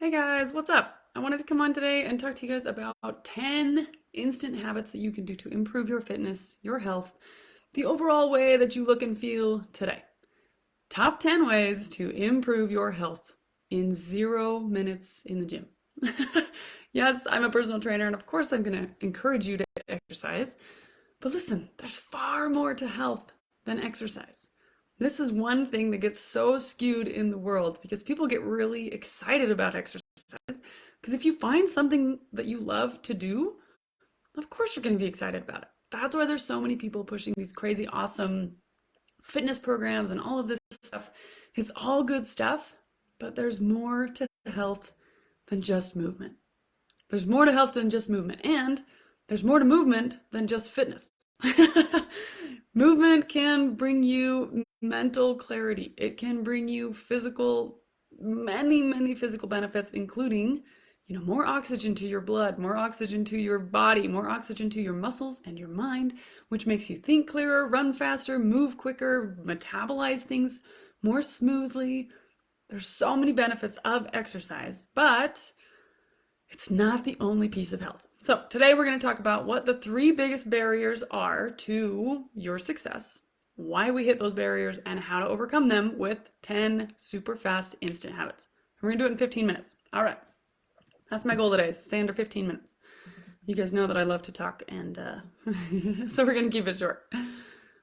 Hey guys, what's up? I wanted to come on today and talk to you guys about 10 instant habits that you can do to improve your fitness, your health, the overall way that you look and feel today. Top 10 ways to improve your health in 0 minutes in the gym. Yes, I'm a personal trainer, and of course, I'm going to encourage you to exercise. But listen, there's far more to health than exercise. This is one thing that gets so skewed in the world because people get really excited about exercise. Because if you find something that you love to do, of course you're going to be excited about it. That's why there's so many people pushing these crazy, awesome fitness programs and all of this stuff. It's all good stuff, but there's more to health than just movement. There's more to health than just movement, and there's more to movement than just fitness. Movement can bring you mental clarity. It can bring you many physical benefits, including, more oxygen to your blood, more oxygen to your body, more oxygen to your muscles and your mind, which makes you think clearer, run faster, move quicker, metabolize things more smoothly. There's so many benefits of exercise, but it's not the only piece of health. So today we're going to talk about what the 3 biggest barriers are to your success, why we hit those barriers, and how to overcome them with 10 super fast instant habits. We're going to do it in 15 minutes. All right. That's my goal today, is stay under 15 minutes. You guys know that I love to talk, and so we're going to keep it short.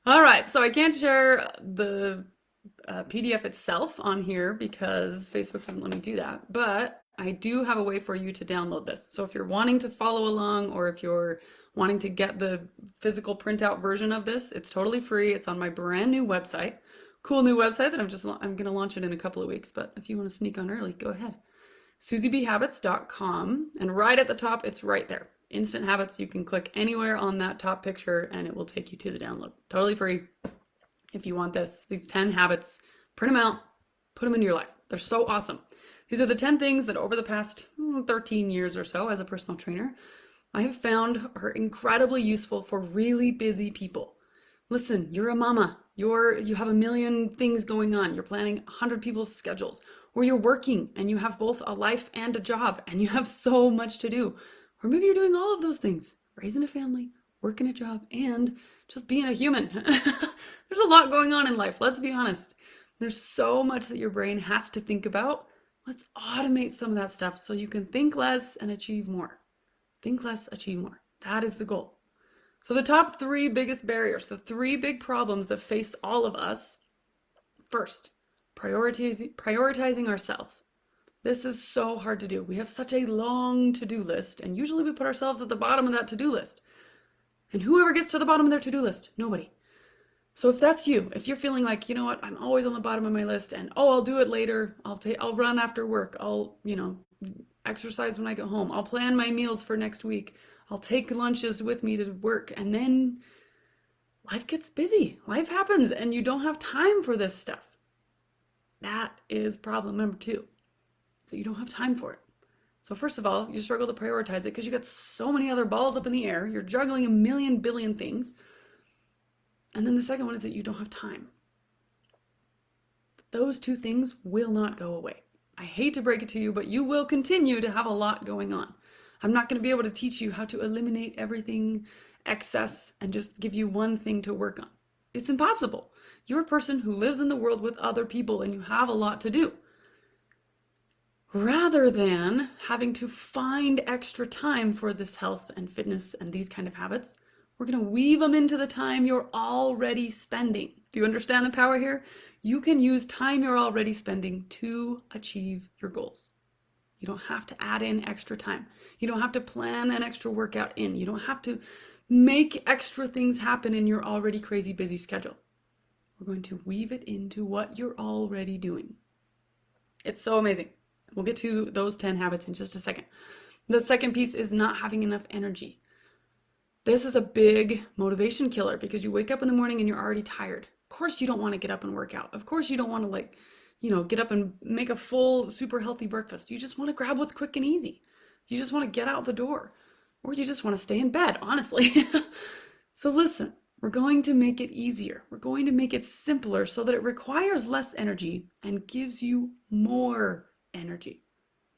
All right. So I can't share the PDF itself on here because Facebook doesn't let me do that, but I do have a way for you to download this. So if you're wanting to follow along, or if you're wanting to get the physical printout version of this, it's totally free. It's on my brand new website. Cool new website that I'm going to launch it in a couple of weeks, but if you want to sneak on early, go ahead. SusieBHabits.com, and right at the top, it's right there. Instant Habits. You can click anywhere on that top picture and it will take you to the download. Totally free. If you want these 10 habits, print them out, put them into your life. They're so awesome. These are the 10 things that over the past 13 years or so as a personal trainer, I have found are incredibly useful for really busy people. Listen, you're a mama. You have a million things going on. You're planning 100 people's schedules. Or you're working and you have both a life and a job and you have so much to do. Or maybe you're doing all of those things, raising a family, working a job, and just being a human. There's a lot going on in life, let's be honest. There's so much that your brain has to think about. Let's automate some of that stuff so you can think less and achieve more. Think less, achieve more. That is the goal. So the top 3 biggest barriers, the 3 big problems that face all of us. First, prioritizing ourselves. This is so hard to do. We have such a long to-do list, and usually we put ourselves at the bottom of that to-do list. And whoever gets to the bottom of their to-do list? Nobody. So if that's you, if you're feeling like, you know what, I'm always on the bottom of my list, and I'll do it later. I'll run after work. I'll, exercise when I get home. I'll plan my meals for next week. I'll take lunches with me to work, and then life gets busy. Life happens, and you don't have time for this stuff. That is problem number 2. So you don't have time for it. So first of all, you struggle to prioritize it because you got so many other balls up in the air. You're juggling a million billion things. And then the second one is that you don't have time. Those 2 things will not go away. I hate to break it to you, but you will continue to have a lot going on. I'm not going to be able to teach you how to eliminate everything excess and just give you one thing to work on. It's impossible. You're a person who lives in the world with other people and you have a lot to do. Rather than having to find extra time for this health and fitness and these kind of habits, we're going to weave them into the time you're already spending. Do you understand the power here? You can use time you're already spending to achieve your goals. You don't have to add in extra time. You don't have to plan an extra workout in. You don't have to make extra things happen in your already crazy busy schedule. We're going to weave it into what you're already doing. It's so amazing. We'll get to those 10 habits in just a second. The second piece is not having enough energy. This is a big motivation killer because you wake up in the morning and you're already tired. Of course you don't want to get up and work out. Of course you don't want to get up and make a full, super healthy breakfast. You just want to grab what's quick and easy. You just want to get out the door. Or you just want to stay in bed, honestly. So listen, we're going to make it easier. We're going to make it simpler so that it requires less energy and gives you more energy.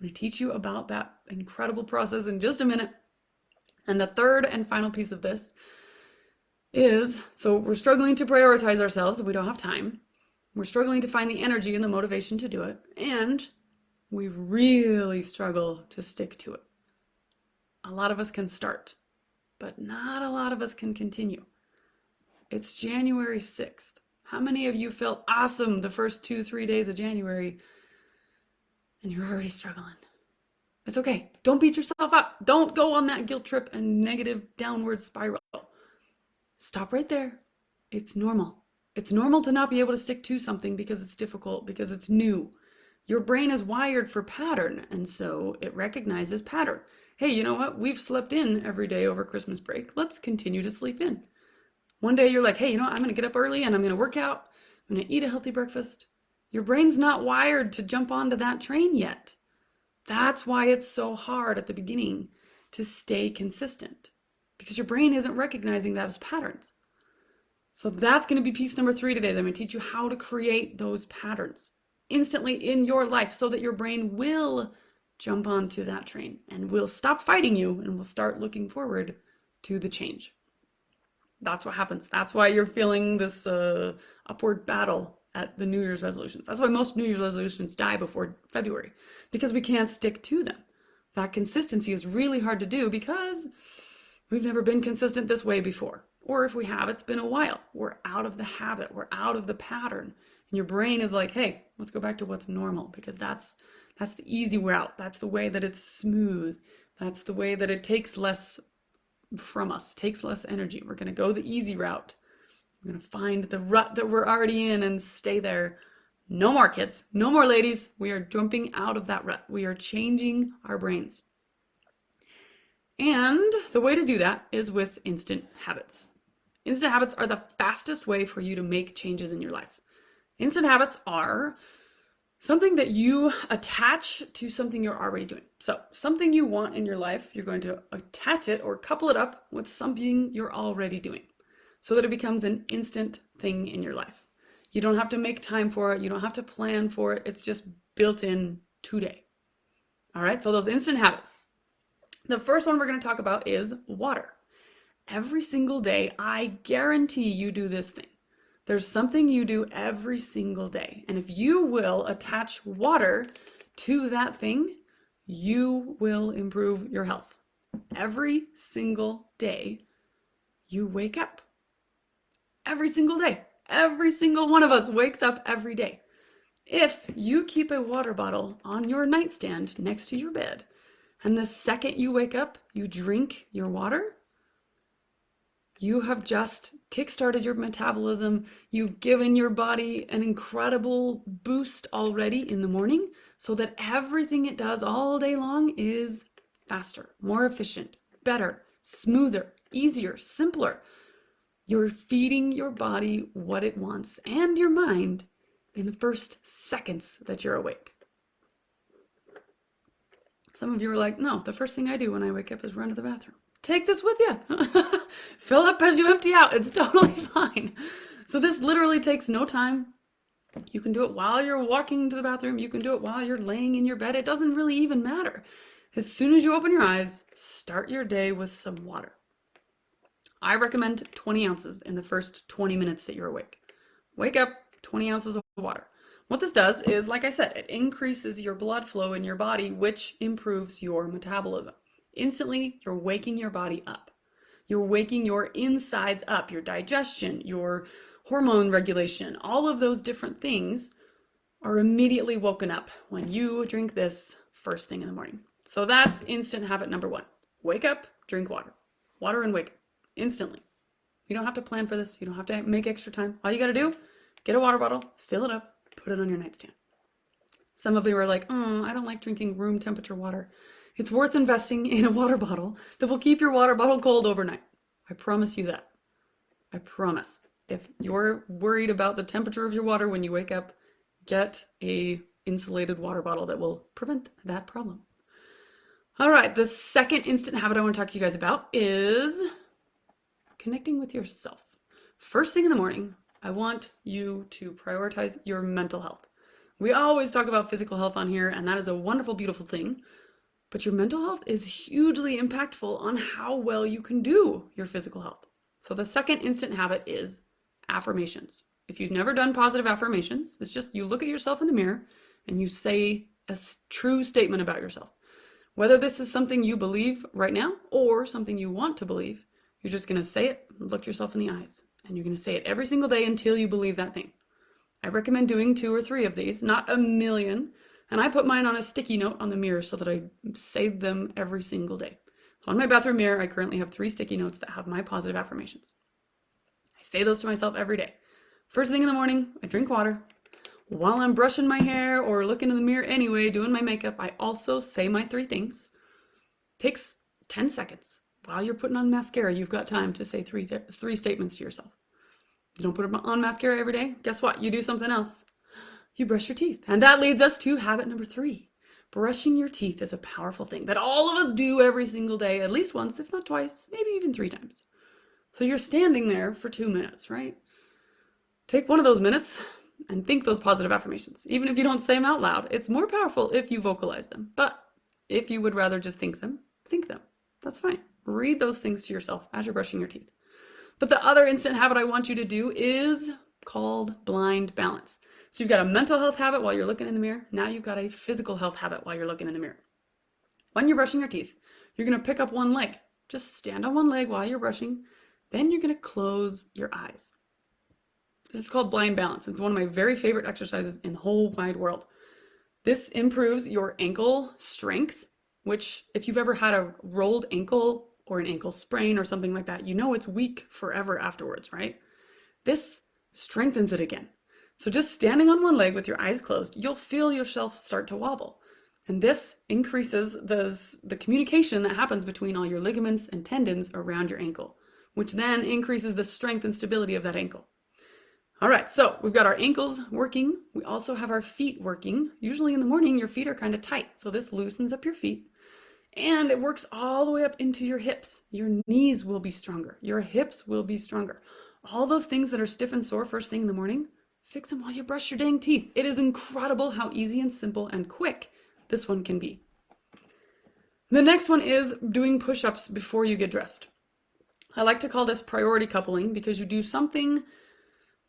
I'm going to teach you about that incredible process in just a minute. And the third and final piece of this is, so we're struggling to prioritize ourselves. We don't have time. We're struggling to find the energy and the motivation to do it. And we really struggle to stick to it. A lot of us can start, but not a lot of us can continue. It's January 6th. How many of you felt awesome the first 2-3 days of January and you're already struggling? It's okay. Don't beat yourself up. Don't go on that guilt trip and negative downward spiral. Stop right there. It's normal. It's normal to not be able to stick to something because it's difficult, because it's new. Your brain is wired for pattern, and so it recognizes pattern. Hey, you know what? We've slept in every day over Christmas break. Let's continue to sleep in. One day you're like, hey, you know what? I'm going to get up early and I'm going to work out. I'm going to eat a healthy breakfast. Your brain's not wired to jump onto that train yet. That's why it's so hard at the beginning to stay consistent, because your brain isn't recognizing those patterns. So that's going to be piece number 3 today. I'm going to teach you how to create those patterns instantly in your life so that your brain will jump onto that train and will stop fighting you and will start looking forward to the change. That's what happens. That's why you're feeling this upward battle at the New Year's resolutions. That's why most New Year's resolutions die before February, because we can't stick to them. That consistency is really hard to do because we've never been consistent this way before. Or if we have, it's been a while. We're out of the habit. We're out of the pattern. And your brain is like, hey, let's go back to what's normal, because that's the easy route. That's the way that it's smooth. That's the way that it takes less from us, takes less energy. We're going to go the easy route. We're going to find the rut that we're already in and stay there. No more, kids. No more, ladies. We are jumping out of that rut. We are changing our brains. And the way to do that is with instant habits. Instant habits are the fastest way for you to make changes in your life. Instant habits are something that you attach to something you're already doing. So something you want in your life, you're going to attach it or couple it up with something you're already doing so that it becomes an instant thing in your life. You don't have to make time for it. You don't have to plan for it. It's just built in today. All right, so those instant habits. The first one we're going to talk about is water. Every single day, I guarantee you do this thing. There's something you do every single day. And if you will attach water to that thing, you will improve your health. Every single day, you wake up. Every single day. Every single one of us wakes up every day. If you keep a water bottle on your nightstand next to your bed, and the second you wake up, you drink your water, you have just kickstarted your metabolism. You've given your body an incredible boost already in the morning so that everything it does all day long is faster, more efficient, better, smoother, easier, simpler. You're feeding your body what it wants and your mind in the first seconds that you're awake. Some of you are like, no, the first thing I do when I wake up is run to the bathroom. Take this with you. Fill up as you empty out. It's totally fine. So this literally takes no time. You can do it while you're walking to the bathroom. You can do it while you're laying in your bed. It doesn't really even matter. As soon as you open your eyes, start your day with some water. I recommend 20 ounces in the first 20 minutes that you're awake. Wake up, 20 ounces of water. What this does is, like I said, it increases your blood flow in your body, which improves your metabolism. Instantly, you're waking your body up. You're waking your insides up, your digestion, your hormone regulation, all of those different things are immediately woken up when you drink this first thing in the morning. So that's instant habit number 1. Wake up, drink water. Water and wake up instantly. You don't have to plan for this. You don't have to make extra time. All you got to do, get a water bottle, fill it up, put it on your nightstand. Some of you are like, I don't like drinking room temperature water. It's worth investing in a water bottle that will keep your water bottle cold overnight. I promise you that. I promise. If you're worried about the temperature of your water when you wake up, get a insulated water bottle that will prevent that problem. All right, the second instant habit I want to talk to you guys about is connecting with yourself. First thing in the morning, I want you to prioritize your mental health. We always talk about physical health on here, and that is a wonderful, beautiful thing. But your mental health is hugely impactful on how well you can do your physical health. So the second instant habit is affirmations. If you've never done positive affirmations, it's just you look at yourself in the mirror and you say a true statement about yourself. Whether this is something you believe right now or something you want to believe, you're just going to say it, look yourself in the eyes, and you're going to say it every single day until you believe that thing. I recommend doing 2 or 3 of these, not a million. And I put mine on a sticky note on the mirror so that I save them every single day. On my bathroom mirror, I currently have 3 sticky notes that have my positive affirmations. I say those to myself every day. First thing in the morning, I drink water. While I'm brushing my hair or looking in the mirror anyway, doing my makeup, I also say my 3 things. It takes 10 seconds. While you're putting on mascara, you've got time to say 3 statements to yourself. You don't put on mascara every day? Guess what? You do something else. You brush your teeth. And that leads us to habit number 3. Brushing your teeth is a powerful thing that all of us do every single day, at least once, if not twice, maybe even 3 times. So you're standing there for 2 minutes, right? Take one of those minutes and think those positive affirmations. Even if you don't say them out loud, it's more powerful if you vocalize them. But if you would rather just think them. That's fine. Read those things to yourself as you're brushing your teeth. But the other instant habit I want you to do is called blind balance. So you've got a mental health habit while you're looking in the mirror. Now you've got a physical health habit while you're looking in the mirror. When you're brushing your teeth, you're going to pick up one leg. Just stand on one leg while you're brushing. Then you're going to close your eyes. This is called blind balance. It's one of my very favorite exercises in the whole wide world. This improves your ankle strength, which if you've ever had a rolled ankle or an ankle sprain or something like that, you know it's weak forever afterwards, right? This strengthens it again. So just standing on one leg with your eyes closed, you'll feel yourself start to wobble. And this increases the communication that happens between all your ligaments and tendons around your ankle, which then increases the strength and stability of that ankle. All right, so we've got our ankles working. We also have our feet working. Usually in the morning, your feet are kind of tight. So this loosens up your feet and it works all the way up into your hips. Your knees will be stronger. Your hips will be stronger. All those things that are stiff and sore first thing in the morning, fix them while you brush your dang teeth. It is incredible how easy and simple and quick this one can be. The next one is doing push-ups before you get dressed. I like to call this priority coupling because you do something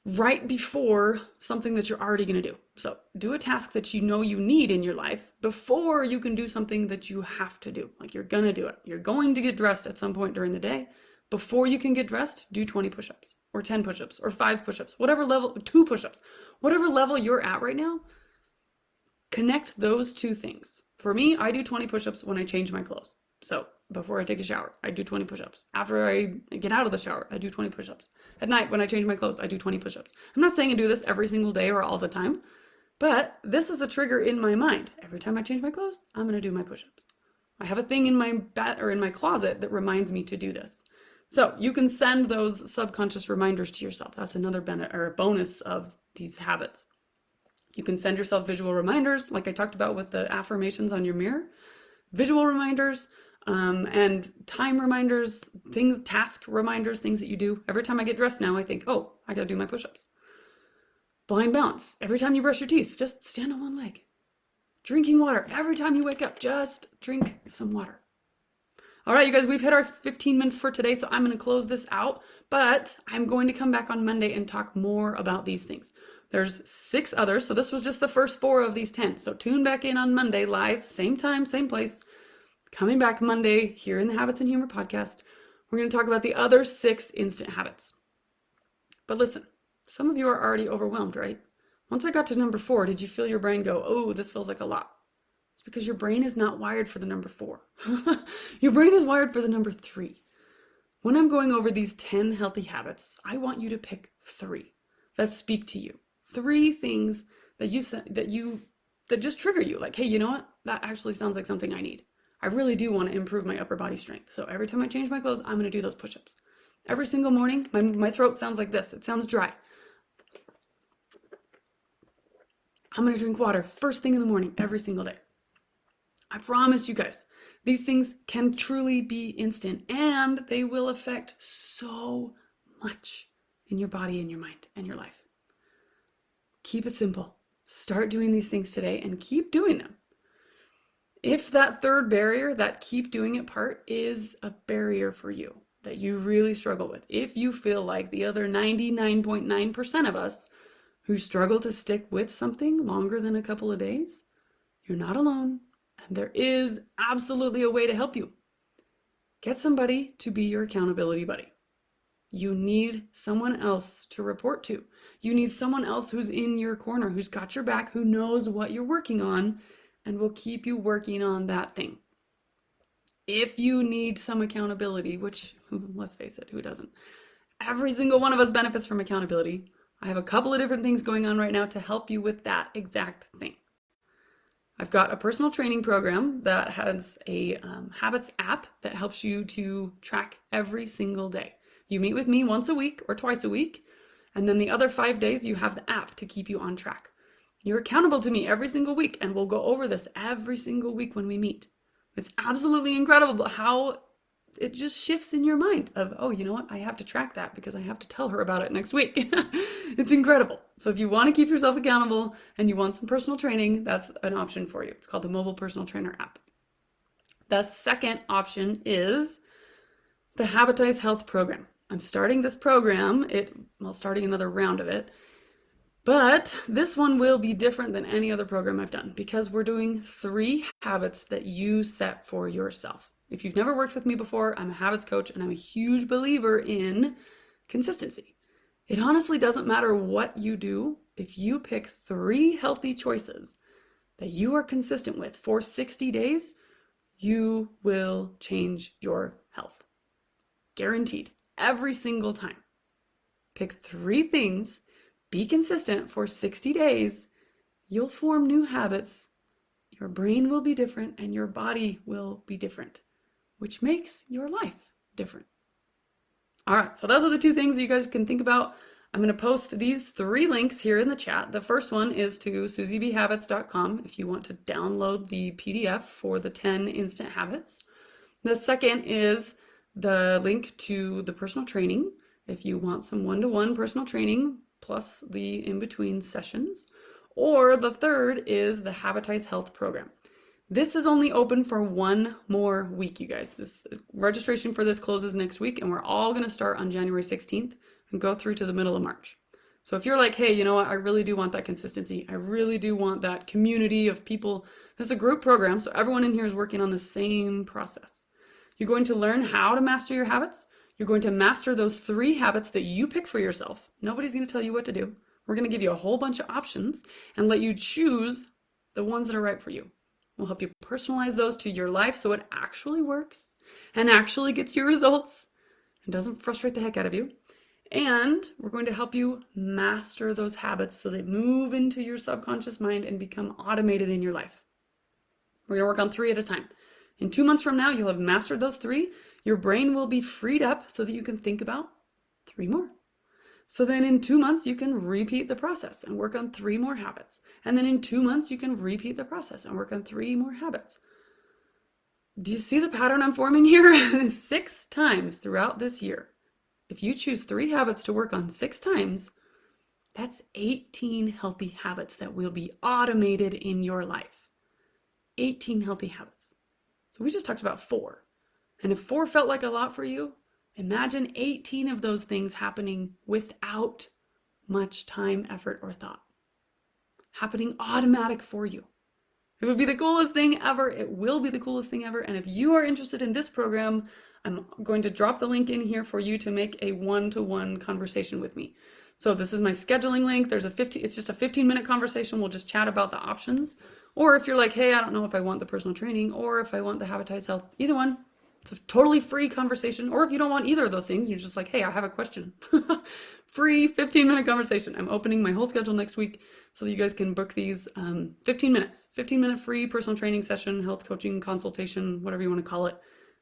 right before something that you're already going to do. So do a task that you know you need in your life before you can do something that you have to do. Like you're going to do it. You're going to get dressed at some point during the day. Before you can get dressed, do 20 push-ups or 10 push-ups or 5 push-ups, whatever level, 2 push-ups, whatever level you're at right now, connect those 2 things. For me, I do 20 push-ups when I change my clothes. So before I take a shower, I do 20 push-ups. After I get out of the shower, I do 20 push-ups. At night, when I change my clothes, I do 20 push-ups. I'm not saying I do this every single day or all the time, but this is a trigger in my mind. Every time I change my clothes, I'm going to do my push-ups. I have a thing in my in my closet that reminds me to do this. So you can send those subconscious reminders to yourself. That's another bonus of these habits. You can send yourself visual reminders, like I talked about with the affirmations on your mirror. Visual reminders, and time reminders, task reminders, things that you do. Every time I get dressed now, I think, oh, I gotta do my push-ups. Blind balance. Every time you brush your teeth, just stand on one leg. Drinking water. Every time you wake up, just drink some water. All right, you guys, we've hit our 15 minutes for today, so I'm going to close this out, but I'm going to come back on Monday and talk more about these things. There's 6 others, so this was just the first 4 of these 10. So tune back in on Monday live, same time, same place. Coming back Monday here in the Habits and Humor podcast, we're going to talk about the other 6 instant habits. But listen, some of you are already overwhelmed, right? Once I got to number 4, did you feel your brain go, oh, this feels like a lot? It's because your brain is not wired for the number 4. Your brain is wired for the number 3. When I'm going over these 10 healthy habits, I want you to pick 3 that speak to you. 3 things that just trigger you. Like, hey, you know what? That actually sounds like something I need. I really do want to improve my upper body strength. So every time I change my clothes, I'm going to do those push-ups. Every single morning, my throat sounds like this. It sounds dry. I'm going to drink water first thing in the morning, every single day. I promise you guys, these things can truly be instant and they will affect so much in your body and your mind and your life. Keep it simple. Start doing these things today and keep doing them. If that third barrier, that keep doing it part, is a barrier for you that you really struggle with, if you feel like the other 99.9% of us who struggle to stick with something longer than a couple of days, you're not alone, and there is absolutely a way to help you. Get somebody to be your accountability buddy. You need someone else to report to. You need someone else who's in your corner, who's got your back, who knows what you're working on, and will keep you working on that thing. If you need some accountability, which, let's face it, who doesn't? Every single one of us benefits from accountability. I have a couple of different things going on right now to help you with that exact thing. I've got a personal training program that has a habits app that helps you to track every single day. You meet with me once a week or twice a week, and then the other 5 days you have the app to keep you on track. You're accountable to me every single week, and we'll go over this every single week when we meet. It's absolutely incredible how it just shifts in your mind of, oh, you know what? I have to track that because I have to tell her about it next week. It's incredible. So if you want to keep yourself accountable and you want some personal training, that's an option for you. It's called the Mobile Personal Trainer app. The second option is the Habitize Health program. I'm starting this program, starting another round of it. But this one will be different than any other program I've done because we're doing 3 habits that you set for yourself. If you've never worked with me before, I'm a habits coach and I'm a huge believer in consistency. It honestly doesn't matter what you do. If you pick 3 healthy choices that you are consistent with for 60 days, you will change your health. Guaranteed. Every single time. Pick 3 things. Be consistent for 60 days, you'll form new habits, your brain will be different, and your body will be different, which makes your life different. All right, so those are the 2 things you guys can think about. I'm going to post these 3 links here in the chat. The first one is to susiebhabits.com if you want to download the PDF for the 10 instant habits. The second is the link to the personal training if you want some one-to-one personal training plus the in-between sessions. Or the third is the Habitize Health program. This is only open for 1 more week, you guys. This registration for this closes next week, and we're all going to start on January 16th and go through to the middle of March. So if you're like, hey, you know what, I really do want that consistency. I really do want that community of people. This is a group program, so everyone in here is working on the same process. You're going to learn how to master your habits. You're going to master those 3 habits that you pick for yourself. Nobody's going to tell you what to do. We're going to give you a whole bunch of options and let you choose the ones that are right for you. We'll help you personalize those to your life so it actually works and actually gets you results and doesn't frustrate the heck out of you. And we're going to help you master those habits so they move into your subconscious mind and become automated in your life. We're going to work on 3 at a time. In 2 months from now, you'll have mastered those 3. Your brain will be freed up so that you can think about 3 more. So then in 2 months, you can repeat the process and work on 3 more habits. And then in 2 months, you can repeat the process and work on 3 more habits. Do you see the pattern I'm forming here? 6 times throughout this year. If you choose 3 habits to work on 6 times, that's 18 healthy habits that will be automated in your life. 18 healthy habits. So we just talked about 4. And if 4 felt like a lot for you, imagine 18 of those things happening without much time, effort, or thought. Happening automatic for you. It would be the coolest thing ever. It will be the coolest thing ever. And if you are interested in this program, I'm going to drop the link in here for you to make a one-to-one conversation with me. So this is my scheduling link. It's just a 15-minute conversation. We'll just chat about the options. Or if you're like, hey, I don't know if I want the personal training or if I want the Habitize Health, either one. It's a totally free conversation. Or if you don't want either of those things, you're just like, hey, I have a question. Free 15-minute conversation. I'm opening my whole schedule next week so that you guys can book these 15 minutes. 15-minute free personal training session, health coaching, consultation, whatever you want to call it.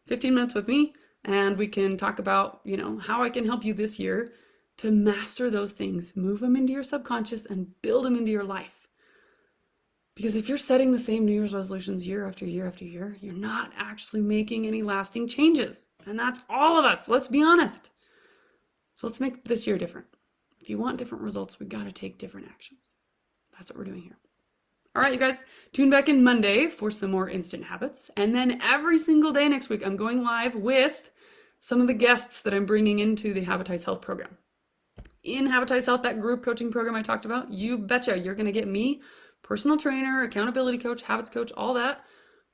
15 minutes with me, and we can talk about, how I can help you this year to master those things, move them into your subconscious, and build them into your life. Because if you're setting the same New Year's resolutions year after year after year, you're not actually making any lasting changes. And that's all of us. Let's be honest. So let's make this year different. If you want different results, we've got to take different actions. That's what we're doing here. All right, you guys, tune back in Monday for some more instant habits. And then every single day next week, I'm going live with some of the guests that I'm bringing into the Habitize Health program. In Habitize Health, that group coaching program I talked about, you betcha you're going to get me, personal trainer, accountability coach, habits coach, all that.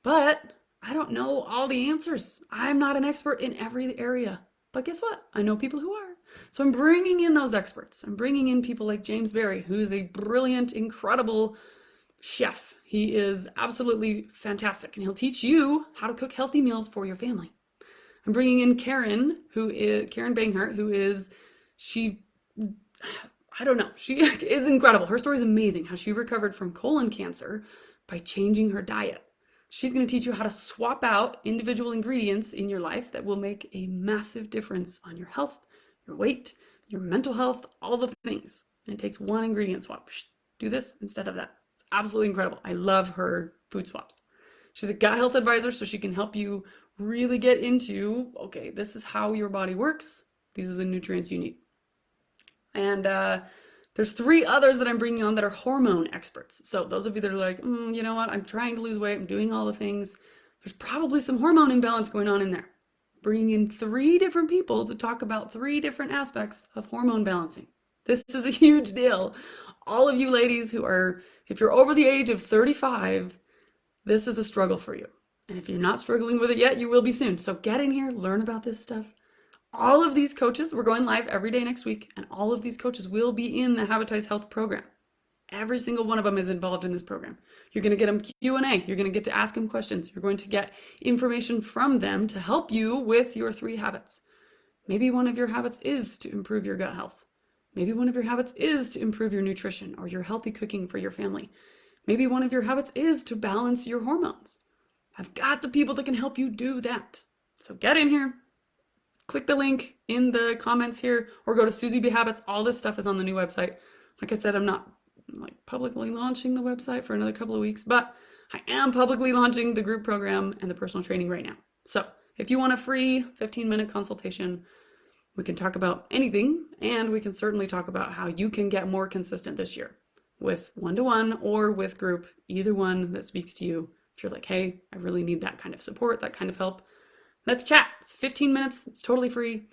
But I don't know all the answers. I'm not an expert in every area. But guess what? I know people who are. So I'm bringing in those experts. I'm bringing in people like James Berry, who's a brilliant, incredible chef. He is absolutely fantastic, and he'll teach you how to cook healthy meals for your family. I'm bringing in Karen Banghart, who is, she is incredible. Her story is amazing, how she recovered from colon cancer by changing her diet. She's going to teach you how to swap out individual ingredients in your life that will make a massive difference on your health, your weight, your mental health, all the things. And it takes one ingredient swap. Do this instead of that. It's absolutely incredible. I love her food swaps. She's a gut health advisor, so she can help you really get into, okay, this is how your body works. These are the nutrients you need. And there's 3 others that I'm bringing on that are hormone experts. So those of you that are like, you know what, I'm trying to lose weight, I'm doing all the things. There's probably some hormone imbalance going on in there. Bringing in 3 different people to talk about 3 different aspects of hormone balancing. This is a huge deal. All of you ladies who are, if you're over the age of 35, this is a struggle for you. And if you're not struggling with it yet, you will be soon. So get in here, learn about this stuff. All of these coaches, we're going live every day next week, and all of these coaches will be in the Habitize Health program. Every single one of them is involved in this program. You're going to get them Q&A. You're going to get to ask them questions. You're going to get information from them to help you with your 3 habits. Maybe one of your habits is to improve your gut health. Maybe one of your habits is to improve your nutrition or your healthy cooking for your family. Maybe one of your habits is to balance your hormones. I've got the people that can help you do that. So get in here. Click the link in the comments here or go to Susie B Habits. All this stuff is on the new website. Like I said, I'm not publicly launching the website for another couple of weeks, but I am publicly launching the group program and the personal training right now. So if you want a free 15-minute consultation, we can talk about anything, and we can certainly talk about how you can get more consistent this year with one-to-one or with group, either one that speaks to you. If you're like, hey, I really need that kind of support, that kind of help, let's chat. It's 15 minutes. It's totally free.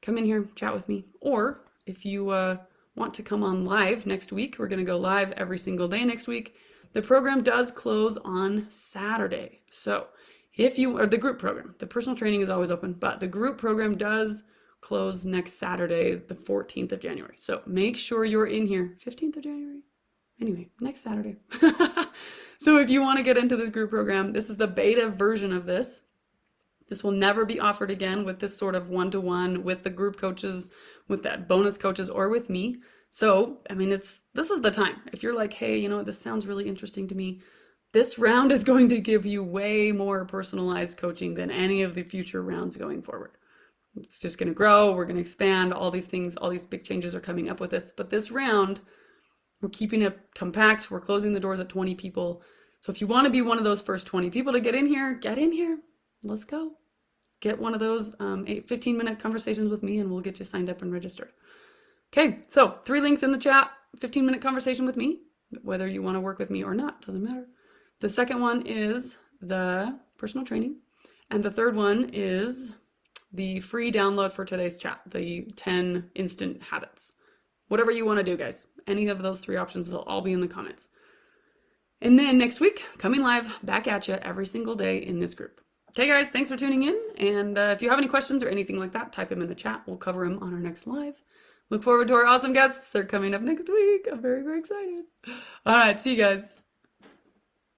Come in here, chat with me. Or if you want to come on live next week, we're going to go live every single day next week. The program does close on Saturday. So or the group program, the personal training is always open, but the group program does close next Saturday, the 14th of January. So make sure you're in here. 15th of January? Anyway, next Saturday. So if you want to get into this group program, this is the beta version of this. This will never be offered again with this sort of one-to-one with the group coaches, with that bonus coaches, or with me. So, I mean, this is the time. If you're like, hey, you know what, this sounds really interesting to me, this round is going to give you way more personalized coaching than any of the future rounds going forward. It's just going to grow. We're going to expand. All these things, all these big changes are coming up with this. But this round, we're keeping it compact. We're closing the doors at 20 people. So if you want to be one of those first 20 people to get in here, get in here. Let's go. Get one of those 15-minute conversations with me, and we'll get you signed up and registered. Okay, so 3 links in the chat. 15-minute conversation with me, whether you want to work with me or not, doesn't matter. The second one is the personal training. And the third one is the free download for today's chat, the 10 instant habits. Whatever you want to do, guys. Any of those 3 options, they'll all be in the comments. And then next week, coming live back at you every single day in this group. Okay, guys, thanks for tuning in. And if you have any questions or anything like that, type them in the chat. We'll cover them on our next live. Look forward to our awesome guests. They're coming up next week. I'm very, very excited. All right, see you guys.